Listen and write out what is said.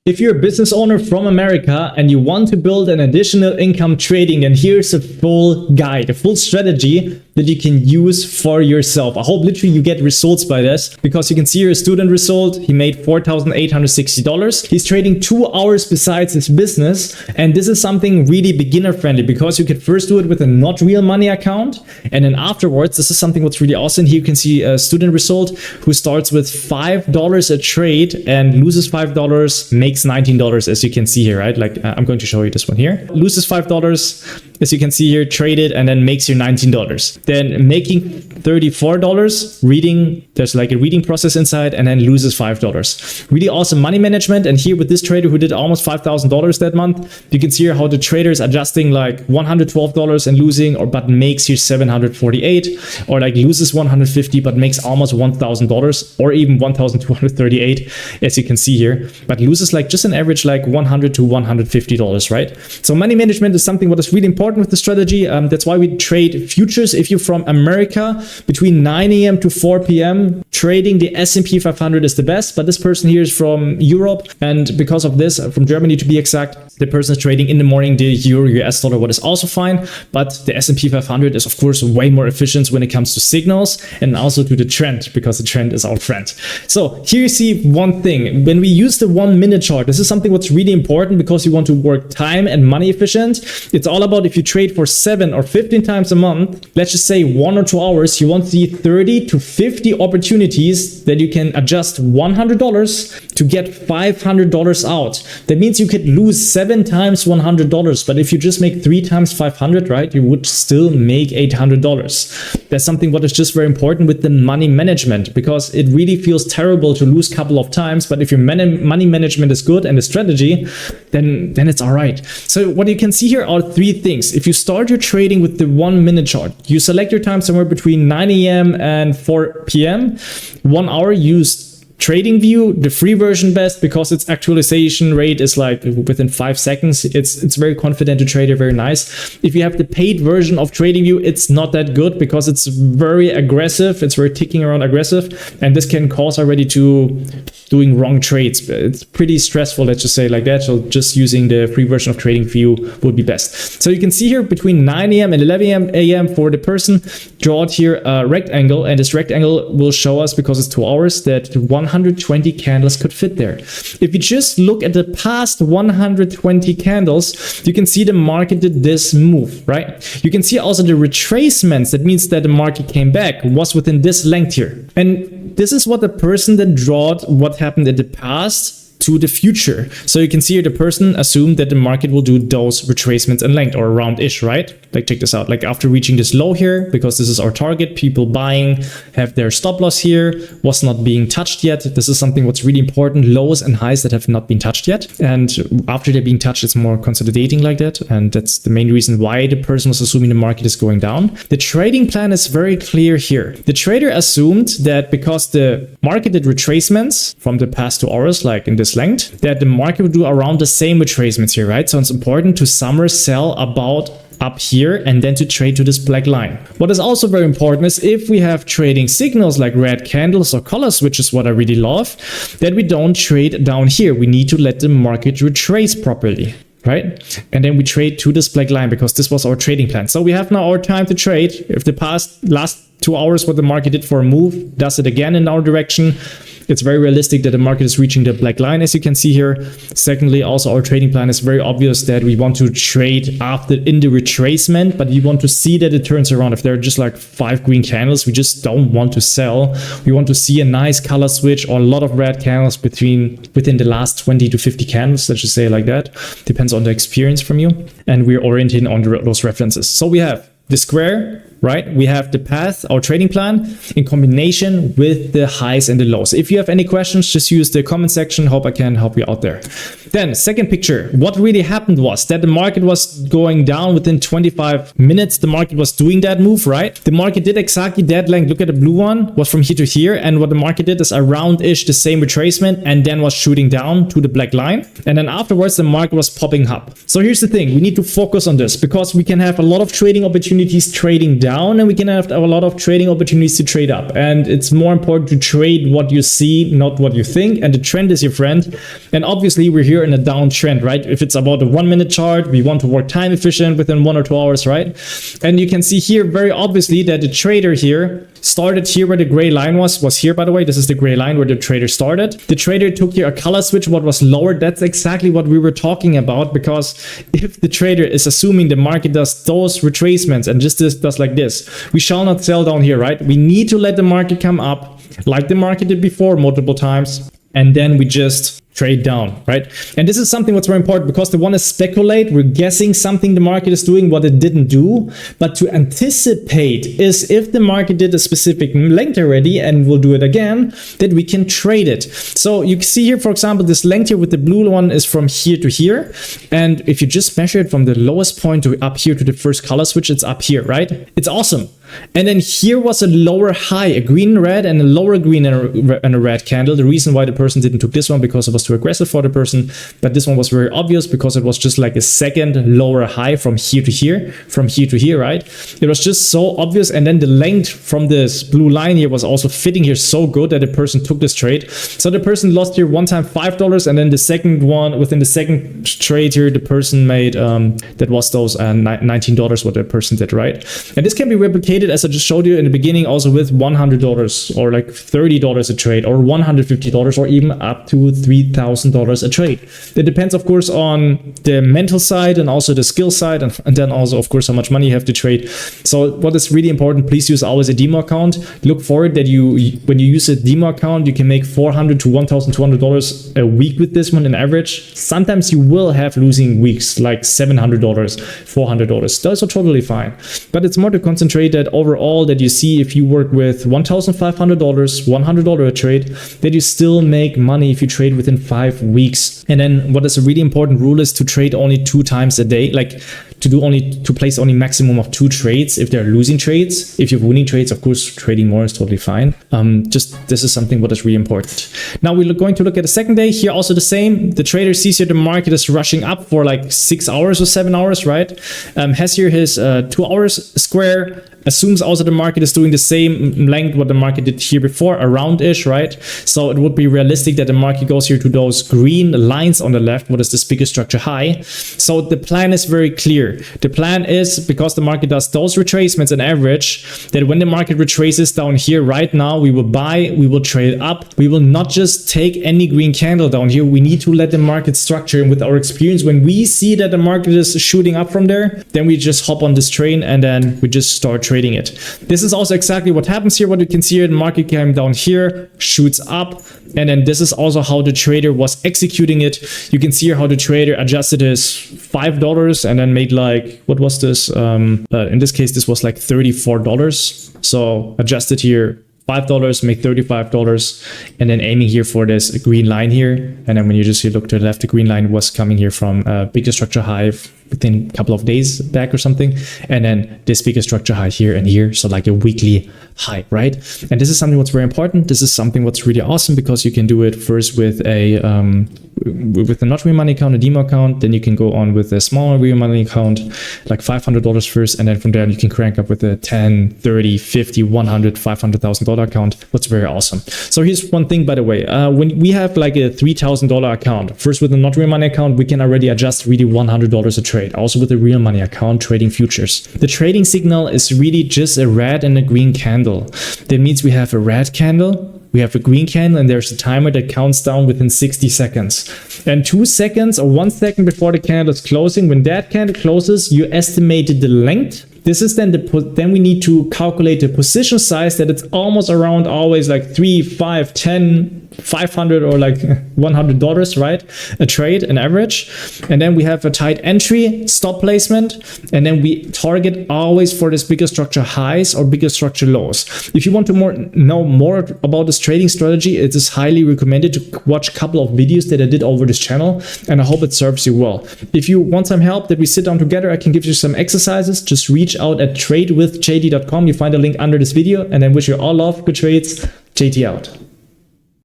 If you're a business owner from America and you want to build an additional income trading, then here's a full guide, a full strategy that you can use for yourself. I hope literally you get results by this, because you can see here a student result. He made $4,860. He's trading 2 hours besides his business. And this is something really beginner friendly, because you can first do it with a not real money account. And then afterwards, this is something what's really awesome. Here you can see a student result who starts with $5 a trade and loses $5, makes $19, as you can see here, right? Like I'm going to show you this one here. Loses $5, as you can see here, traded, and then makes your $19. Then making $34, reading, there's like a reading process inside, and then loses $5. Really awesome money management. And here with this trader who did almost $5,000 that month, you can see here how the trader is adjusting like $112 and losing, but makes here $748, or like loses $150 but makes almost $1,000, or even $1,238, as you can see here, but loses like just an average like $100 to $150, right? So money management is something what is really important with the strategy. That's why we trade futures. If you're from America, between 9 a.m. to 4 p.m. trading the S&P 500 is the best, but this person here is from Europe, and because of this, from Germany to be exact, the person is trading in the morning the euro US dollar, what is also fine, but the S&P 500 is of course way more efficient when it comes to signals and also to the trend, because the trend is our friend. So here you see one thing. When we use the 1 minute chart, this is something what's really important, because you want to work time and money efficient. It's all about, if you trade for 7 or 15 times a month, let's just say 1 or 2 hours, you want to see 30 to 50 opportunities that you can adjust $100 to get $500 out. That means you could lose 7 times $100, but if you just make 3 times 500, right, you would still make $800. That's something what is just very important with the money management, because it really feels terrible to lose a couple of times, but if your money management is good and the strategy, then it's all right. So what you can see here are 3 things. If you start your trading with the 1 minute chart, you select your time somewhere between 9 a.m. and 4 p.m. 1 hour, use TradingView, the free version best, because its actualization rate is like within 5 seconds. It's very confident to trade it, very nice. If you have the paid version of TradingView, it's not that good, because it's very aggressive. It's very ticking around aggressive, and this can cause already to doing wrong trades. It's pretty stressful, let's just say like that. So just using the free version of TradingView would be best. So you can see here between 9 a.m. and 11 a.m. for the person, draw out here a rectangle, and this rectangle will show us, because it's 2 hours, that 120 candles could fit there. If you just look at the past 120 candles, you can see the market did this move, right? You can see also the retracements. That means that the market came back, was within this length here. And this is what the person that drawed what happened in the past to the future. So you can see here the person assumed that the market will do those retracements in length, or around-ish, right? Like check this out, like after reaching this low here, because this is our target, people buying have their stop loss here, was not being touched yet. This is something what's really important, lows and highs that have not been touched yet. And after they're being touched, it's more consolidating like that. And that's the main reason why the person was assuming the market is going down. The trading plan is very clear here. The trader assumed that because the market did retracements from the past 2 hours, like in this length, that the market would do around the same retracements here, right? So it's important to summer sell about up here and then to trade to this black line. What is also very important is, if we have trading signals like red candles or color switches, what I really love, that we don't trade down here. We need to let the market retrace properly, right? And then we trade to this black line, because this was our trading plan. So we have now our time to trade. If the last 2 hours what the market did for a move does it again in our direction, it's very realistic that the market is reaching the black line, as you can see here. Secondly, also our trading plan is very obvious that we want to trade after in the retracement, but you want to see that it turns around. If there are just like 5 green candles, we just don't want to sell. We want to see a nice color switch or a lot of red candles within the last 20 to 50 candles, let's just say like that. Depends on the experience from you. And we're orienting on those references. So we have the square, right? We have the path, our trading plan, in combination with the highs and the lows. If you have any questions, just use the comment section. Hope I can help you out there. Then second picture, what really happened was that the market was going down within 25 minutes. The market was doing that move, right? The market did exactly that length. Look at the blue one, was from here to here. And what the market did is around-ish the same retracement, and then was shooting down to the black line. And then afterwards, the market was popping up. So here's the thing. We need to focus on this, because we can have a lot of trading opportunities trading down down, and we can have a lot of trading opportunities to trade up. And it's more important to trade what you see, not what you think. And the trend is your friend. And obviously we're here in a downtrend, right? If it's about a 1 minute chart, we want to work time efficient within 1 or 2 hours, right? And you can see here very obviously that the trader here started here where the gray line was here, by the way. This is the gray line where the trader started. The trader took here a color switch, what was lower. That's exactly what we were talking about, because if the trader is assuming the market does those retracements and just does like this, we shall not sell down here, right? We need to let the market come up like the market did before multiple times, and then we just trade down, right? And this is something what's very important, because they want to speculate. We're guessing something the market is doing what it didn't do, but to anticipate is if the market did a specific length already and will do it again, that we can trade it. So you can see here, for example, this length here with the blue one is from here to here. And if you just measure it from the lowest point to up here to the first color switch, it's up here, right? It's awesome. And then here was a lower high, a green, red, and a lower green and a red candle. The reason why the person didn't took this one, because it was too aggressive for the person, but this one was very obvious because it was just like a second lower high from here to here, right? It was just so obvious. And then the length from this blue line here was also fitting here so good that the person took this trade. So the person lost here one time $5, and then the second one, within the second trade here, the person made that was those $19 what the person did, right? And this can be replicated, as I just showed you in the beginning, also with $100 or like $30 a trade, or $150, or even up to $3,000 a trade. It depends, of course, on the mental side and also the skill side, and then also, of course, how much money you have to trade. So what is really important, please use always a demo account. Look for it that when you use a demo account, you can make $400 to $1,200 a week with this one in average. Sometimes you will have losing weeks like $700, $400. Those are totally fine. But it's more to concentrate that overall, that you see if you work with $1,500, $100 a trade, that you still make money if you trade within 5 weeks. And then what is a really important rule is to trade only 2 times a day, like to place only maximum of 2 trades if they're losing trades. If you're winning trades, of course, trading more is totally fine. Just this is something what is really important. Now we're going to look at the second day. Here also the same. The trader sees here the market is rushing up for like 6 hours or 7 hours, right? Has here his 2 hours square. Assumes also the market is doing the same length what the market did here before, around-ish, right? So it would be realistic that the market goes here to those green lines on the left, what is this bigger structure high. So the plan is very clear. The plan is, because the market does those retracements on average, that when the market retraces down here right now, we will buy, we will trade up. We will not just take any green candle down here. We need to let the market structure. And with our experience, when we see that the market is shooting up from there, then we just hop on this train and then we just start trading it. This is also exactly what happens here. What you can see here, the market came down here, shoots up, and then this is also how the trader was executing it. You can see here how the trader adjusted his $5 and then made like, what was this? In this case, this was like $34. So adjusted here $5, make $35, and then aiming here for this green line here. And then when you just look to the left, the green line was coming here from a bigger structure high within a couple of days back or something, and then this bigger structure high here and here, so like a weekly high, right? And this is something what's very important. This is something what's really awesome, because you can do it first with a not real money account, a demo account, then you can go on with a smaller real money account, like $500 first, and then from there you can crank up with a 10, 30, 50, 100, $500,000 account. What's very awesome. So here's one thing, by the way, when we have like a $3,000 account, first with a not real money account, we can already adjust really $100 a trade. Also with a real money account, trading futures. The trading signal is really just a red and a green candle. That means we have a red candle, we have a green candle, and there's a timer that counts down within 60 seconds. And 2 seconds or 1 second before the candle is closing, when that candle closes, you estimated the length. This is then then we need to calculate the position size, that it's almost around always like 3, 5, 10, 500 or like $100, right? A trade, an average. And then we have a tight entry, stop placement, and then we target always for this bigger structure highs or bigger structure lows. If you want to know more about this trading strategy, it is highly recommended to watch a couple of videos that I did over this channel, and I hope it serves you well. If you want some help that we sit down together, I can give you some exercises. Just reach out at tradewithjd.com. You find a link under this video, and I wish you all love, good trades. JT out.